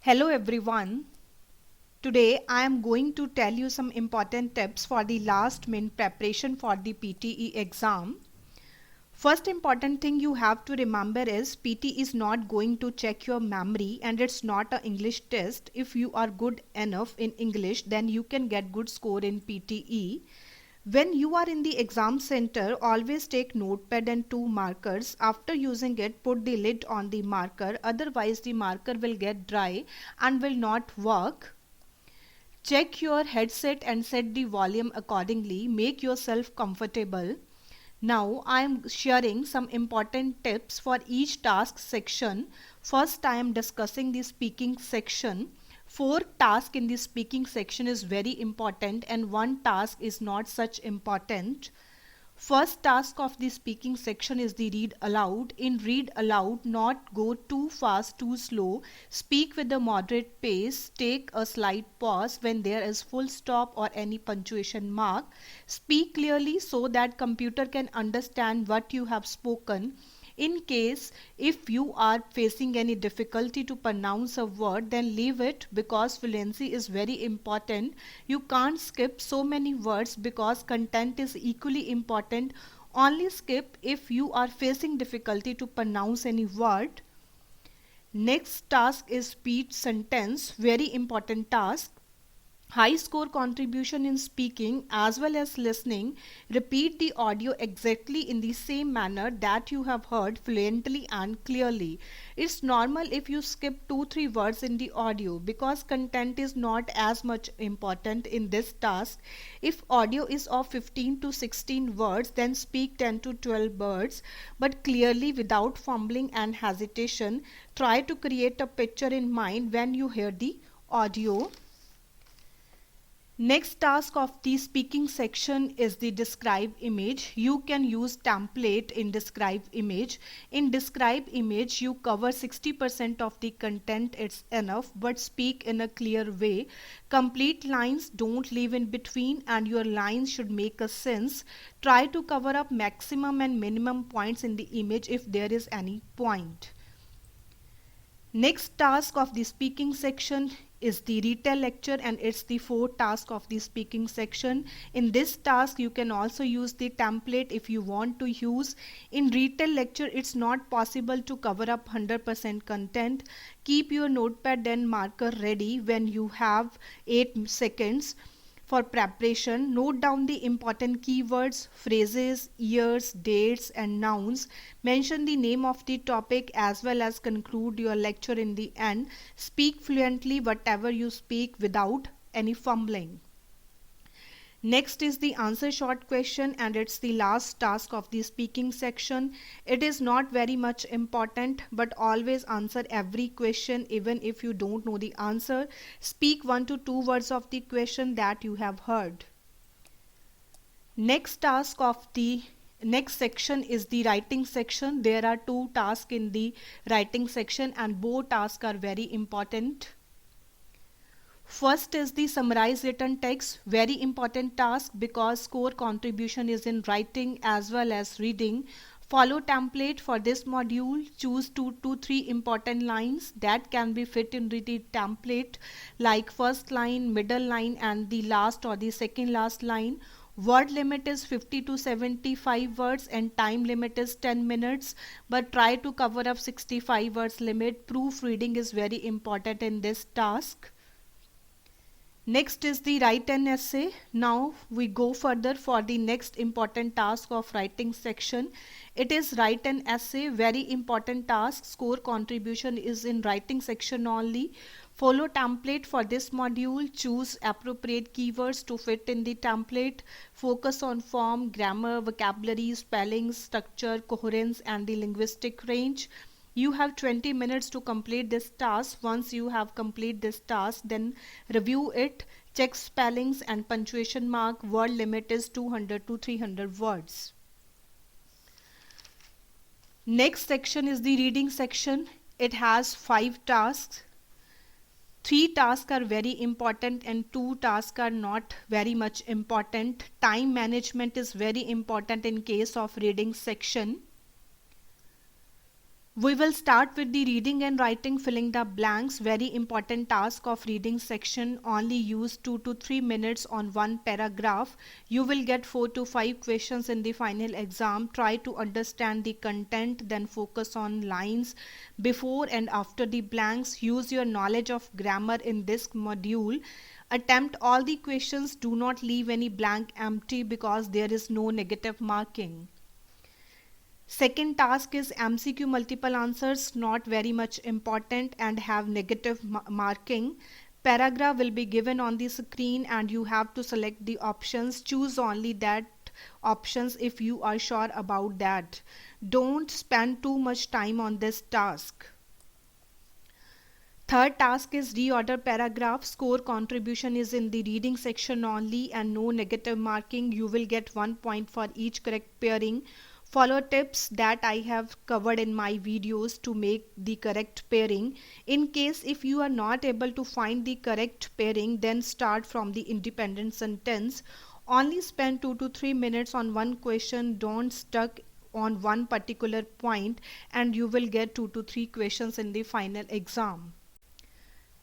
Hello everyone. Today I am going to tell you some important tips for the last minute preparation for the PTE exam. First important thing you have to remember is PTE is not going to check your memory and it's not an English test. If you are good enough in English, then you can get good score in PTE. When you are in the exam center, always take notepad and two markers. After using it, put the lid on the marker, otherwise the marker will get dry and will not work. Check your headset and set the volume accordingly. Make yourself comfortable. Now I am sharing some important tips for each task section. First I am discussing the speaking section. 4 tasks in the speaking section is very important and 1 task is not such important. First task of the speaking section is the read aloud. In read aloud, not go too fast, too slow. Speak with a moderate pace. Take a slight pause when there is full stop or any punctuation mark. Speak clearly so that computer can understand what you have spoken. In case if you are facing any difficulty to pronounce a word, then leave it because fluency is very important. You can't skip so many words because content is equally important. Only skip if you are facing difficulty to pronounce any word. Next task is speech sentence, very important task. High score contribution in speaking as well as listening. Repeat the audio exactly in the same manner that you have heard fluently and clearly. It's normal if you skip 2-3 words in the audio because content is not as much important in this task. If audio is of 15 to 16 words, then speak 10 to 12 words, but clearly without fumbling and hesitation. Try to create a picture in mind when you hear the audio. Next task of the speaking section is the describe image. You can use template in describe image. In describe image you cover 60% of the content, it's enough, but speak in a clear way. Complete lines, don't leave in between, and your lines should make a sense. Try to cover up maximum and minimum points in the image if there is any point. Next task of the speaking section is the retell lecture, and it's the 4th task of the speaking section. In this task you can also use the template if you want to use. In retell lecture it's not possible to cover up 100% content. Keep your notepad and marker ready when you have 8 seconds. For preparation, note down the important keywords, phrases, years, dates and nouns. Mention the name of the topic as well as conclude your lecture in the end. Speak fluently whatever you speak without any fumbling. Next is the answer short question, and it's the last task of the speaking section. It is not very much important, but always answer every question even if you don't know the answer. Speak 1 to 2 words of the question that you have heard. Next task of the next section is the writing section. There are 2 tasks in the writing section and both tasks are very important. First is the summarize written text, very important task because score contribution is in writing as well as reading. Follow template for this module. Choose 2 to 3 important lines that can be fit in the template, like first line, middle line and the last or the second last line. Word limit is 50 to 75 words and time limit is 10 minutes, but try to cover up 65 words limit. Proofreading is very important in this task. Next is the write an essay. Now we go further for the next important task of writing section. It is write an essay, very important task. Score contribution is in writing section only. Follow template for this module. Choose appropriate keywords to fit in the template. Focus on form, grammar, vocabulary, spelling, structure, coherence and the linguistic range. You have 20 minutes to complete this task. Once you have completed this task, then review it, check spellings and punctuation mark. Word limit is 200 to 300 words. Next section is the reading section. It has 5 tasks. 3 tasks are very important and 2 tasks are not very much important. Time management is very important in case of reading section. We will start with the reading and writing filling the blanks. Very important task of reading section. Only use 2 to 3 minutes on one paragraph. You will get 4 to 5 questions in the final exam. Try to understand the content, then focus on lines before and after the blanks. Use your knowledge of grammar in this module. Attempt all the questions. Do not leave any blank empty because there is no negative marking. Second task is MCQ multiple answers, not very much important and have negative marking. Paragraph will be given on the screen and you have to select the options. Choose only that options if you are sure about that. Don't spend too much time on this task. Third task is reorder paragraph. Score contribution is in the reading section only and no negative marking. You will get 1 point for each correct pairing. Follow tips that I have covered in my videos to make the correct pairing. In case if you are not able to find the correct pairing, then start from the independent sentence. Only spend 2 to 3 minutes on one question. Don't stuck on one particular point and you will get 2 to 3 questions in the final exam.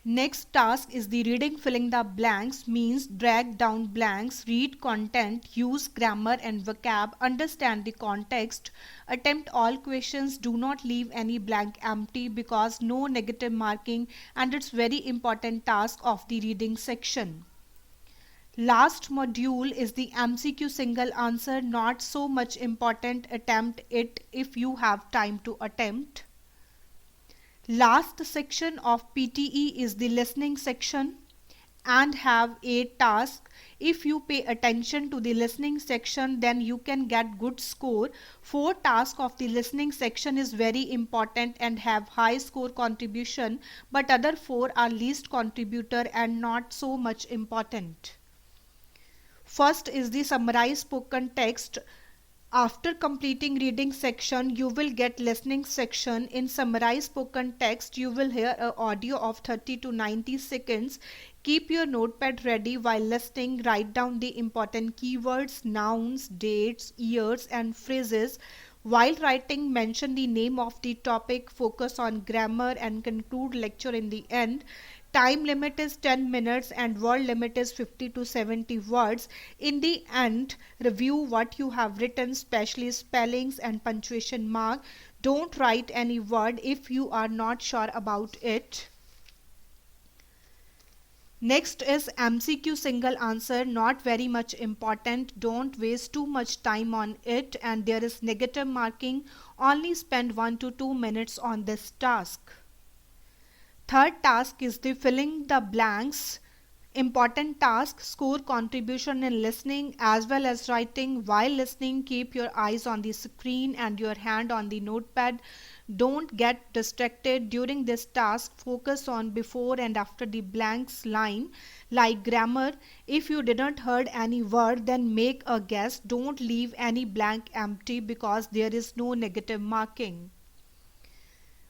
Next task is the reading filling the blanks, means drag down blanks, read content, use grammar and vocab, understand the context, attempt all questions, do not leave any blank empty because no negative marking and it's very important task of the reading section. Last module is the MCQ single answer, not so much important, attempt it if you have time to attempt. Last section of PTE is the listening section and have 8 tasks. If you pay attention to the listening section, then you can get good score. 4 tasks of the listening section is very important and have high score contribution, but other 4 are least contributor and not so much important. First is the summarized spoken text. After completing reading section, you will get listening section. In summarized spoken text, you will hear an audio of 30 to 90 seconds. Keep your notepad ready while listening. Write down the important keywords, nouns, dates, years and phrases. While writing, mention the name of the topic, focus on grammar and conclude lecture in the end. Time limit is 10 minutes and word limit is 50 to 70 words. In the end, review what you have written, especially spellings and punctuation mark. Don't write any word if you are not sure about it. Next is MCQ single answer, not very much important. Don't waste too much time on it and there is negative marking. Only spend 1 to 2 minutes on this task. Third task is the filling the blanks. Important task, score contribution in listening as well as writing. While listening, keep your eyes on the screen and your hand on the notepad. Don't get distracted during this task. Focus on before and after the blanks line. Like grammar, if you didn't heard any word, then make a guess. Don't leave any blank empty because there is no negative marking.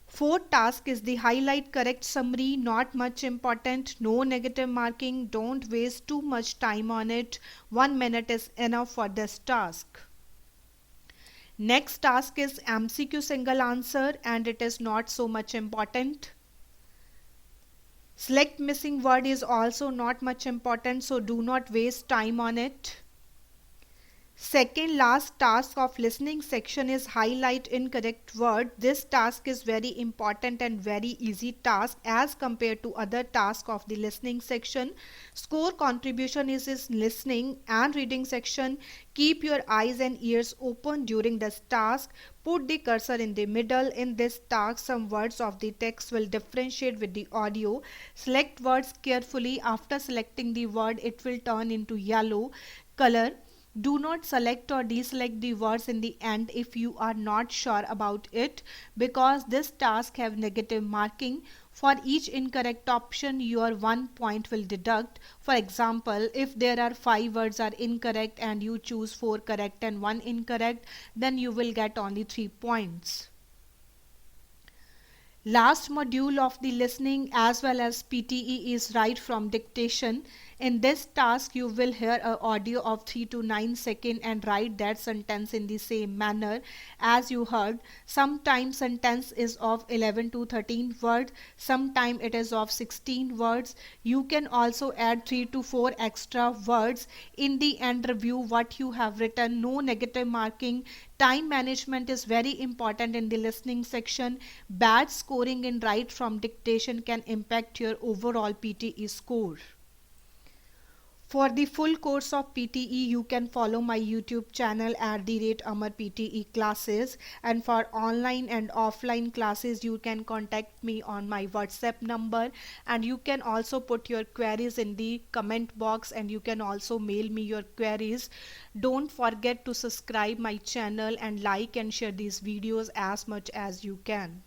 Fourth task is the highlight correct summary, not much important, no negative marking. Don't waste too much time on it. 1 minute is enough for this task. Next task is MCQ single answer and it is not so much important. Select missing word is also not much important, so do not waste time on it. Second last task of listening section is highlight incorrect word. This task is very important and very easy task as compared to other tasks of the listening section. Score contribution is listening and reading section. Keep your eyes and ears open during this task. Put the cursor in the middle. In this task, some words of the text will differentiate with the audio. Select words carefully. After selecting the word, it will turn into yellow color. Do not select or deselect the words in the end if you are not sure about it because this task have negative marking. For each incorrect option, your 1 point will deduct. For example, if there are 5 words are incorrect and you choose 4 correct and 1 incorrect, then you will get only 3 points. Last module of the listening as well as PTE is write from dictation. In this task you will hear an audio of 3 to 9 seconds and write that sentence in the same manner as you heard. Sometimes sentence is of 11 to 13 words, sometimes it is of 16 words. You can also add 3 to 4 extra words. In the end, review what you have written. No negative marking. Time management is very important in the listening section. Bad scoring in write from dictation can impact your overall PTE score. For the full course of PTE, you can follow my YouTube channel at the rate Amar PTE classes, and for online and offline classes you can contact me on my WhatsApp number, and you can also put your queries in the comment box, and you can also mail me your queries. Don't forget to subscribe my channel and like and share these videos as much as you can.